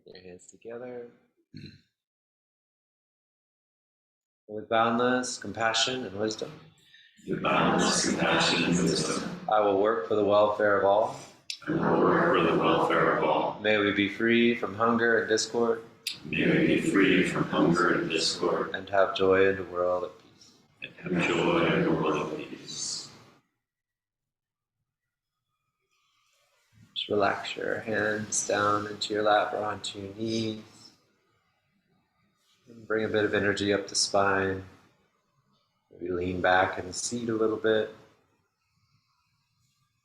Your hands together. With boundless compassion and wisdom, with boundless compassion and wisdom, I will work for the welfare of all. I will work for the welfare of all. May we be free from hunger and discord. May we be free from hunger and discord. And have joy in a world at peace. And have joy in a world of peace. Just relax your hands down into your lap or onto your knees. And bring a bit of energy up the spine. Maybe lean back in the seat a little bit.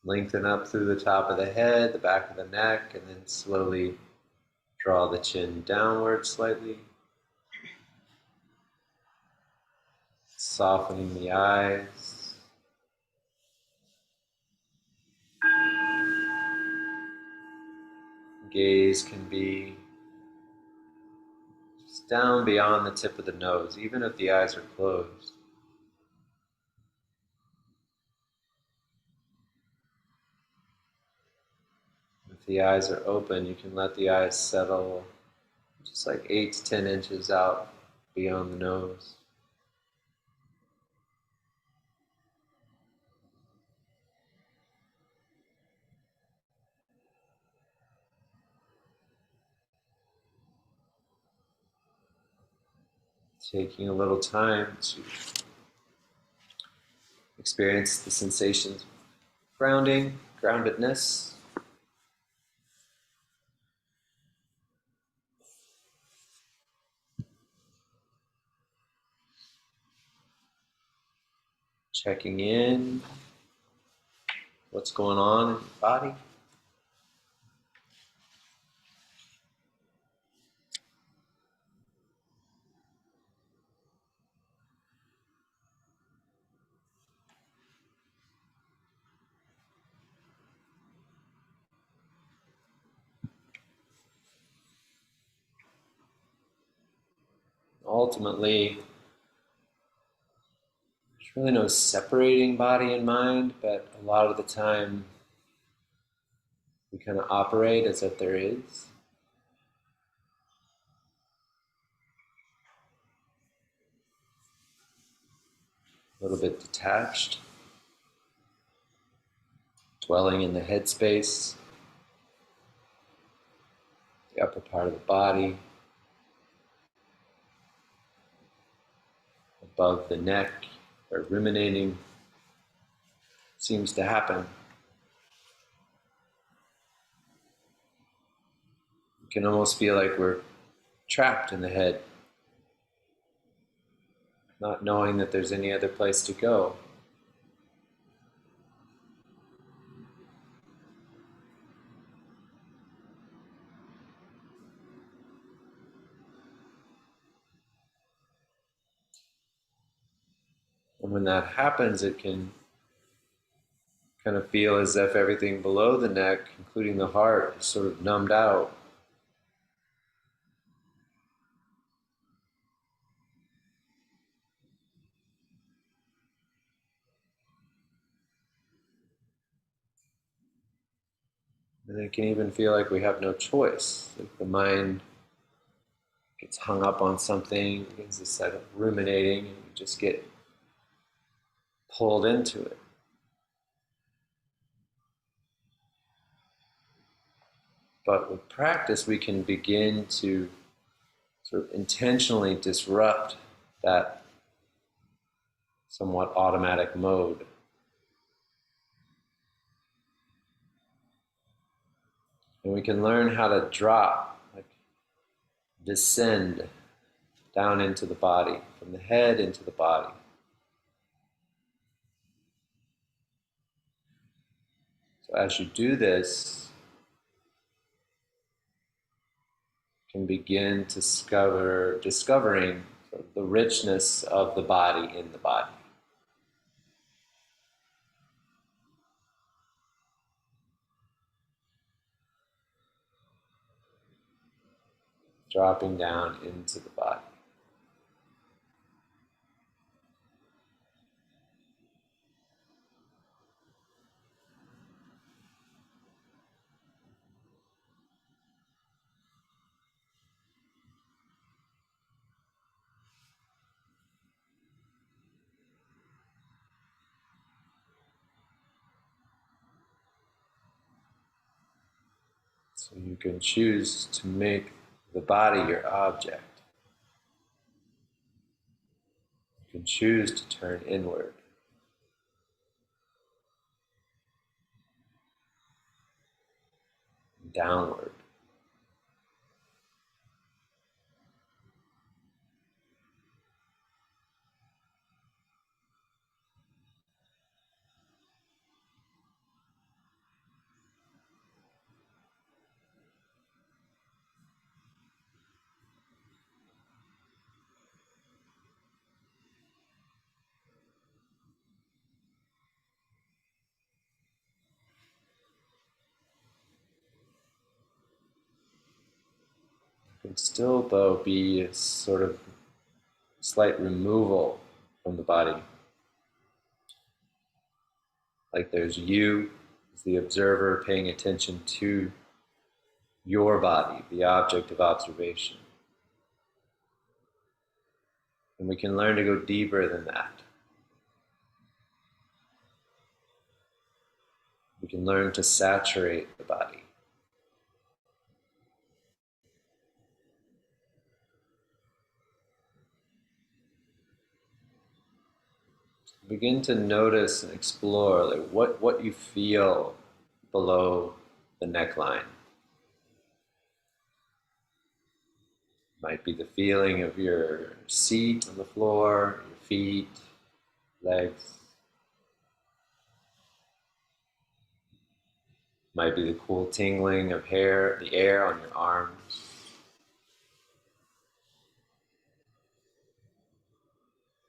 Lengthen up through the top of the head, the back of the neck, and then slowly draw the chin downward slightly. Softening the eyes. Gaze can be just down beyond the tip of the nose, even if the eyes are closed. If the eyes are open, you can let the eyes settle just like 8 to 10 inches out beyond the nose. Taking a little time to experience the sensations of grounding, groundedness. Checking in, what's going on in your body. Ultimately, there's really no separating body and mind, but a lot of the time we kind of operate as if there is. A little bit detached, dwelling in the headspace, the upper part of the body, above the neck, where ruminating seems to happen. You can almost feel like we're trapped in the head, not knowing that there's any other place to go. And when that happens, it can kind of feel as if everything below the neck, including the heart, is sort of numbed out. And it can even feel like we have no choice. Like the mind gets hung up on something, begins to set up ruminating, and we just get pulled into it. But with practice, we can begin to sort of intentionally disrupt that somewhat automatic mode. And we can learn how to drop, like descend down into the body, from the head into the body. So as you do this, you can begin to discovering sort of the richness of the body in the body. Dropping down into the body. So you can choose to make the body your object. You can choose to turn inward. And downward. It can still, though, be a sort of slight removal from the body. Like there's you as the observer paying attention to your body, the object of observation. And we can learn to go deeper than that. We can learn to saturate the body. Begin to notice and explore like what you feel below the neckline. Might be the feeling of your seat on the floor, your feet, legs. Might be the cool tingling of hair, the air on your arms.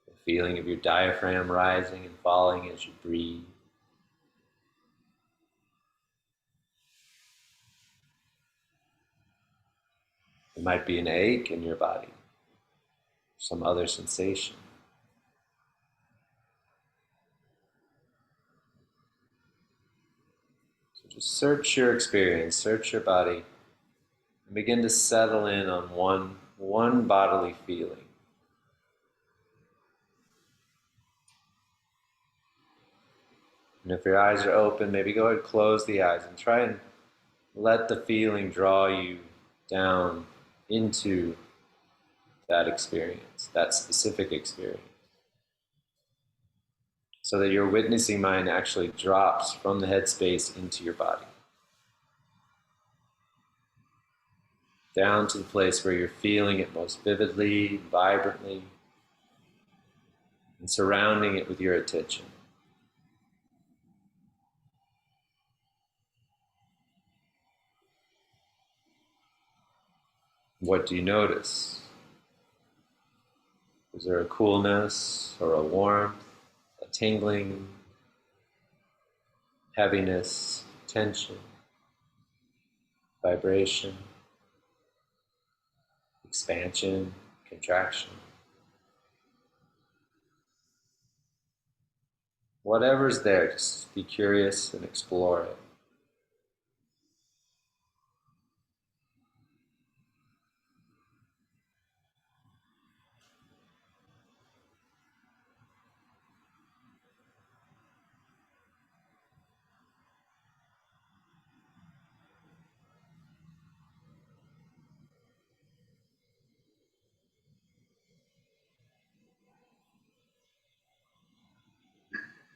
The feeling of your diaphragm rising and falling as you breathe. There might be an ache in your body, some other sensation. So just search your experience, search your body, and begin to settle in on one bodily feeling. And if your eyes are open, maybe go ahead and close the eyes and try and let the feeling draw you down into that experience, that specific experience. So that your witnessing mind actually drops from the headspace into your body. Down to the place where you're feeling it most vividly, vibrantly, and surrounding it with your attention. What do you notice? Is there a coolness or a warmth, a tingling, heaviness, tension, vibration, expansion, contraction? Whatever's there, just be curious and explore it.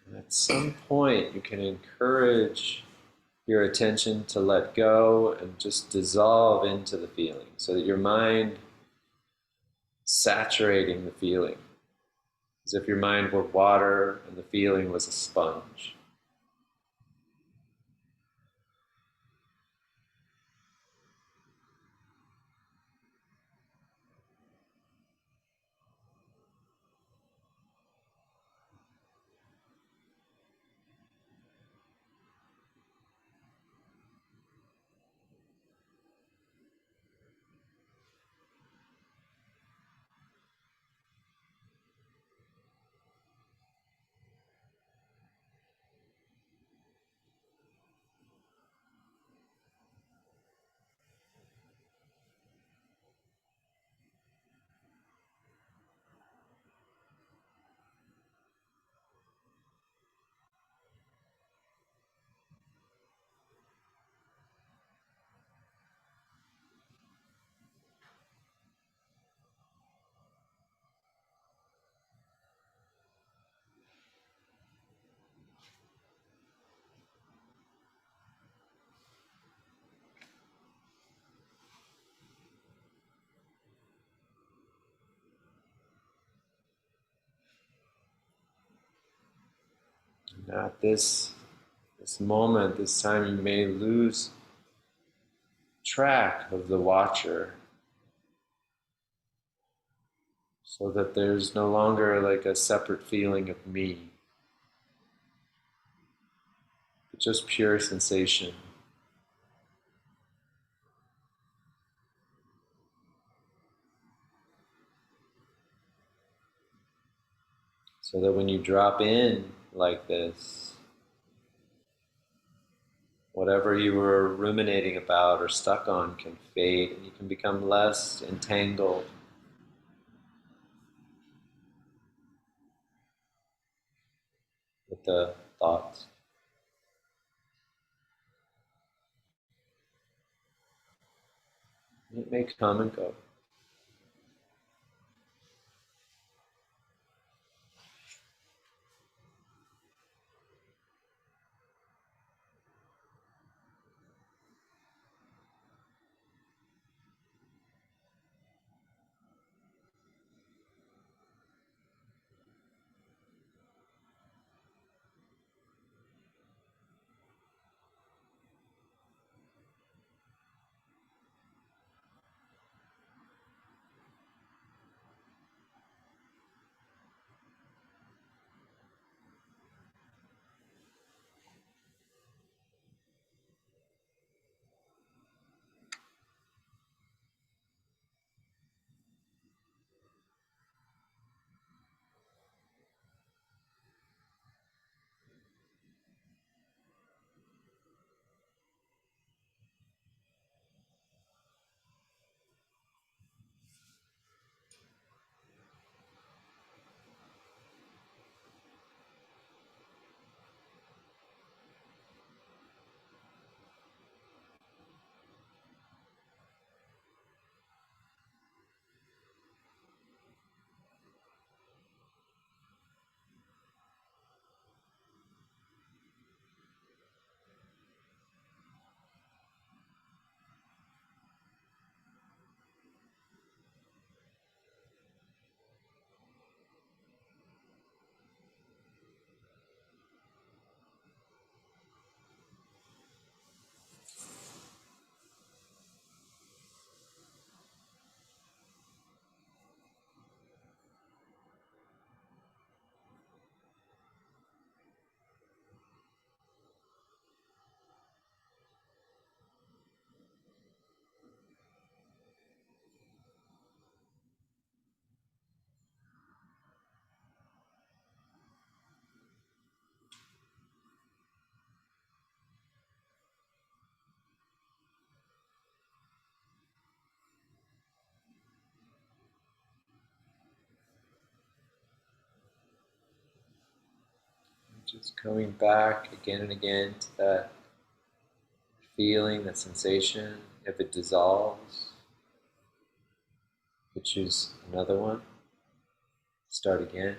And at some point, you can encourage your attention to let go and just dissolve into the feeling so that your mind saturating the feeling, as if your mind were water and the feeling was a sponge. And at this moment, this time, you may lose track of the watcher, so that there's no longer like a separate feeling of me, but just pure sensation. So that when you drop in like this, whatever you were ruminating about or stuck on can fade, and you can become less entangled with the thoughts. It may come and go. Just going back again and again to that feeling, that sensation. If it dissolves, you choose another one. Start again.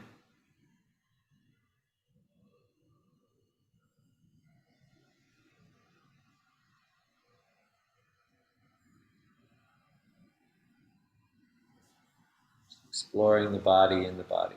Exploring the body in the body.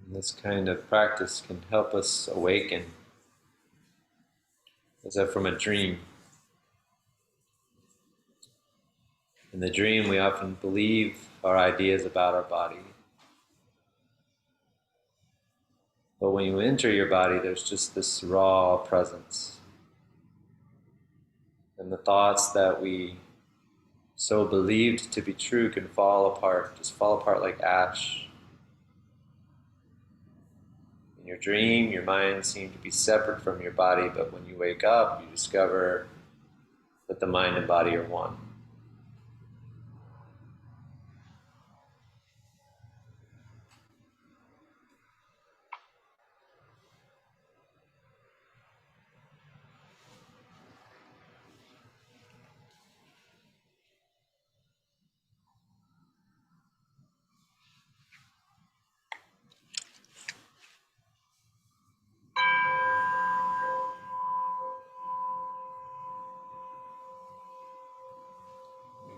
And this kind of practice can help us awaken, as if from a dream. In the dream, we often believe our ideas about our body. But when you enter your body, there's just this raw presence. And the thoughts that we so believed to be true can fall apart, just fall apart like ash. In your dream, your mind seemed to be separate from your body, but when you wake up, you discover that the mind and body are one.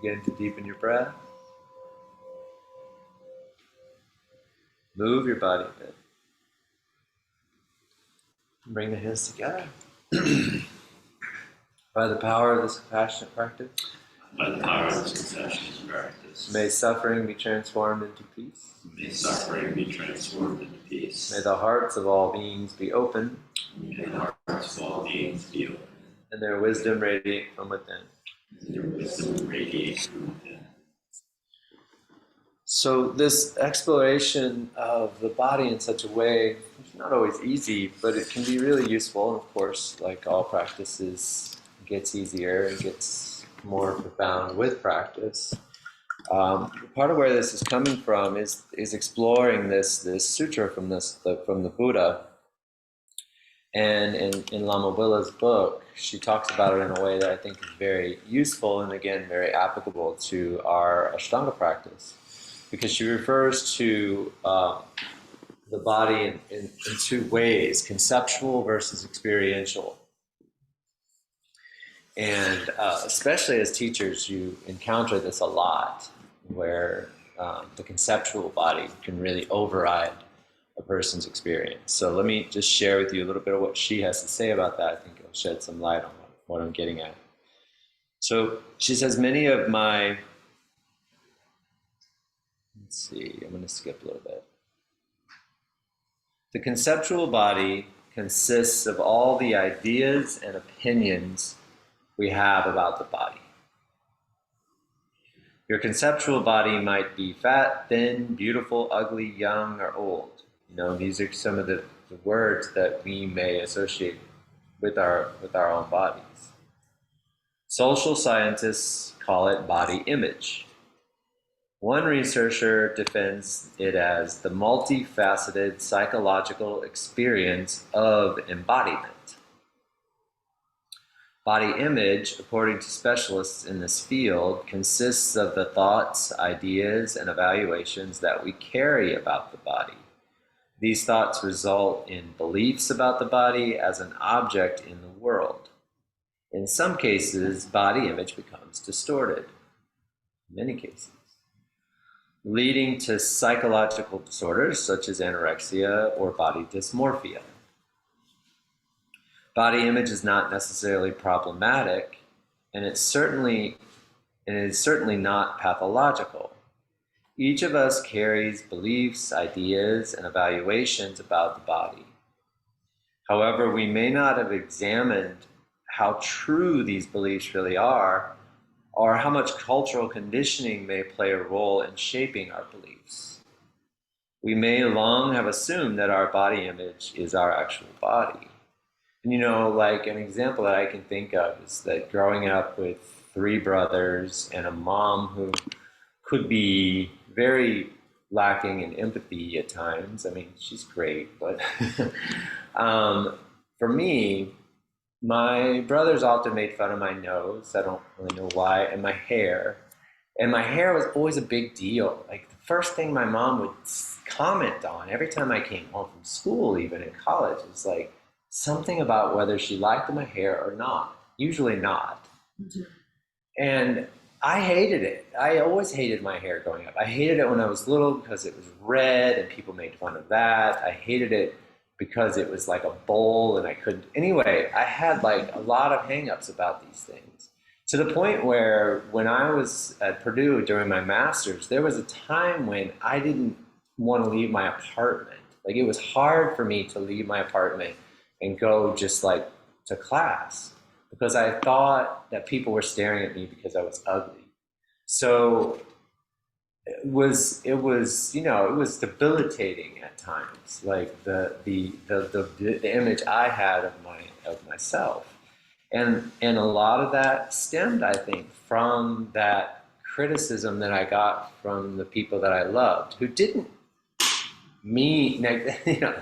Begin to deepen your breath. Move your body a bit. Bring the hands together. By the power of this compassionate practice, by the power of this compassionate practice, may suffering be transformed into peace. May suffering be transformed into peace. May the hearts of all beings be open. May the hearts of all beings be open. And their wisdom radiate from within. And their wisdom radiate from within. So this exploration of the body in such a way, it's not always easy, but it can be really useful. And of course, like all practices, it gets easier and gets more profound with practice. Part of where this is coming from is exploring this sutra from the Buddha. And in Lama Willa's book, she talks about it in a way that I think is very useful and again very applicable to our Ashtanga practice. Because she refers to the body in two ways, conceptual versus experiential. And especially as teachers, you encounter this a lot, where the conceptual body can really override a person's experience. So let me just share with you a little bit of what she has to say about that. I think it'll shed some light on what I'm getting at. So she says, many of my... Let's see, I'm going to skip a little bit. The conceptual body consists of all the ideas and opinions we have about the body. Your conceptual body might be fat, thin, beautiful, ugly, young, or old. You know, these are some of the words that we may associate with our own bodies. Social scientists call it body image. One researcher defends it as the multifaceted psychological experience of embodiment. Body image, according to specialists in this field, consists of the thoughts, ideas, and evaluations that we carry about the body. These thoughts result in beliefs about the body as an object in the world. In some cases, body image becomes distorted. In many cases, leading to psychological disorders such as anorexia or body dysmorphia. Body image is not necessarily problematic, and it is certainly not pathological. Each of us carries beliefs, ideas, and evaluations about the body. However, we may not have examined how true these beliefs really are, or how much cultural conditioning may play a role in shaping our beliefs. We may long have assumed that our body image is our actual body. And you know, like an example that I can think of is that growing up with 3 brothers and a mom who could be very lacking in empathy at times. I mean, she's great, but for me, my brothers often made fun of my nose. I don't really know why, and my hair. And my hair was always a big deal. Like the first thing my mom would comment on every time I came home from school, even in college, was like something about whether she liked my hair or not. Usually not. Mm-hmm. And I hated it. I always hated my hair growing up. I hated it when I was little because it was red and people made fun of that. I hated it because it was like a bowl and I couldn't. Anyway, I had like a lot of hang-ups about these things. To the point where when I was at Purdue during my master's, there was a time when I didn't want to leave my apartment. Like it was hard for me to leave my apartment and go just like to class because I thought that people were staring at me because I was ugly. So it was debilitating at times, like the image I had of myself, and a lot of that stemmed, I think, from that criticism that I got from the people that I loved, who didn't mean,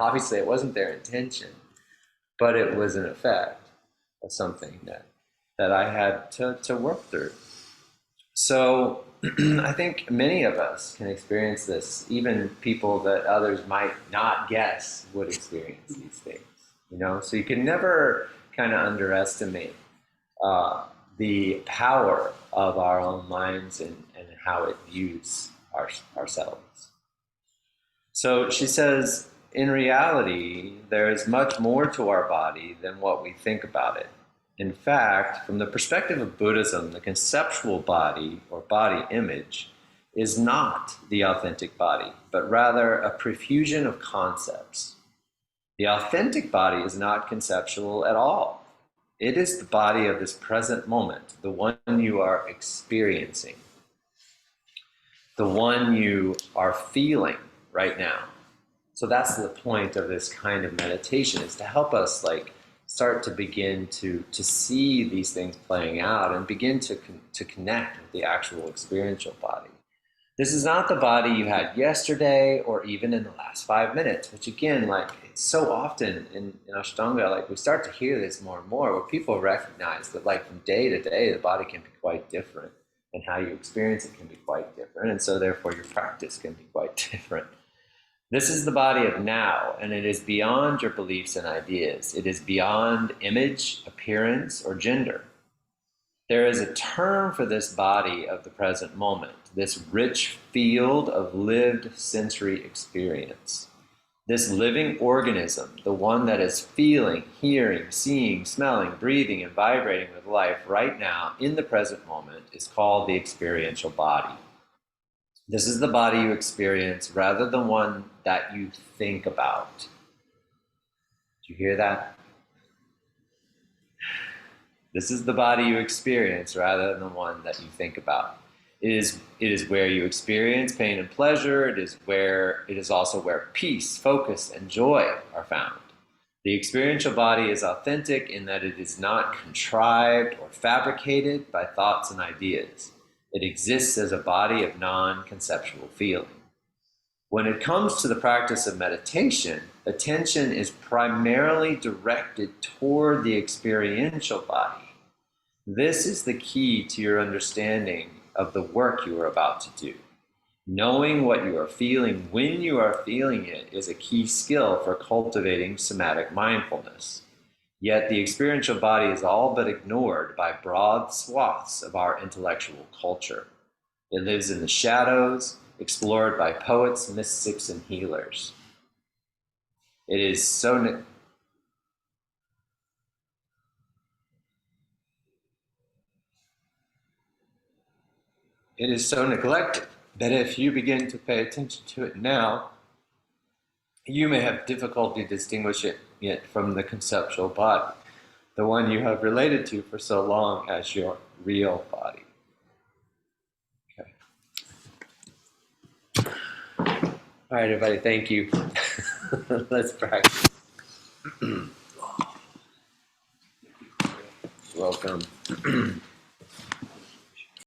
obviously it wasn't their intention, but it was an effect of something that I had to work through. So I think many of us can experience this, even people that others might not guess would experience these things, So you can never kind of underestimate the power of our own minds and how it views ourselves. So she says, in reality, there is much more to our body than what we think about it. In fact, from the perspective of Buddhism, the conceptual body or body image is not the authentic body, but rather a profusion of concepts. The authentic body is not conceptual at all. It is the body of this present moment, the one you are experiencing, the one you are feeling right now. So that's the point of this kind of meditation, is to help us start to begin to see these things playing out and begin to connect with the actual experiential body. This is not the body you had yesterday or even in the last 5 minutes, which again, it's so often in Ashtanga, we start to hear this more and more, where people recognize that from day to day, the body can be quite different and how you experience it can be quite different. And so therefore your practice can be quite different. This is the body of now, and it is beyond your beliefs and ideas. It is beyond image, appearance, or gender. There is a term for this body of the present moment, this rich field of lived sensory experience. This living organism, the one that is feeling, hearing, seeing, smelling, breathing, and vibrating with life right now in the present moment, is called the experiential body. This is the body you experience rather than one that you think about. Did you hear that? This is the body you experience rather than the one that you think about. It is where you experience pain and pleasure. It is also where peace, focus, and joy are found. The experiential body is authentic in that it is not contrived or fabricated by thoughts and ideas. It exists as a body of non-conceptual feeling. When it comes to the practice of meditation, attention is primarily directed toward the experiential body. This is the key to your understanding of the work you are about to do. Knowing what you are feeling when you are feeling it is a key skill for cultivating somatic mindfulness. Yet the experiential body is all but ignored by broad swaths of our intellectual culture. It lives in the shadows, explored by poets, mystics, and healers. It is so neglected that if you begin to pay attention to it now, you may have difficulty distinguishing it from the conceptual body, the one you have related to for so long as your real body. Okay. All right, everybody, thank you. Let's practice. Welcome.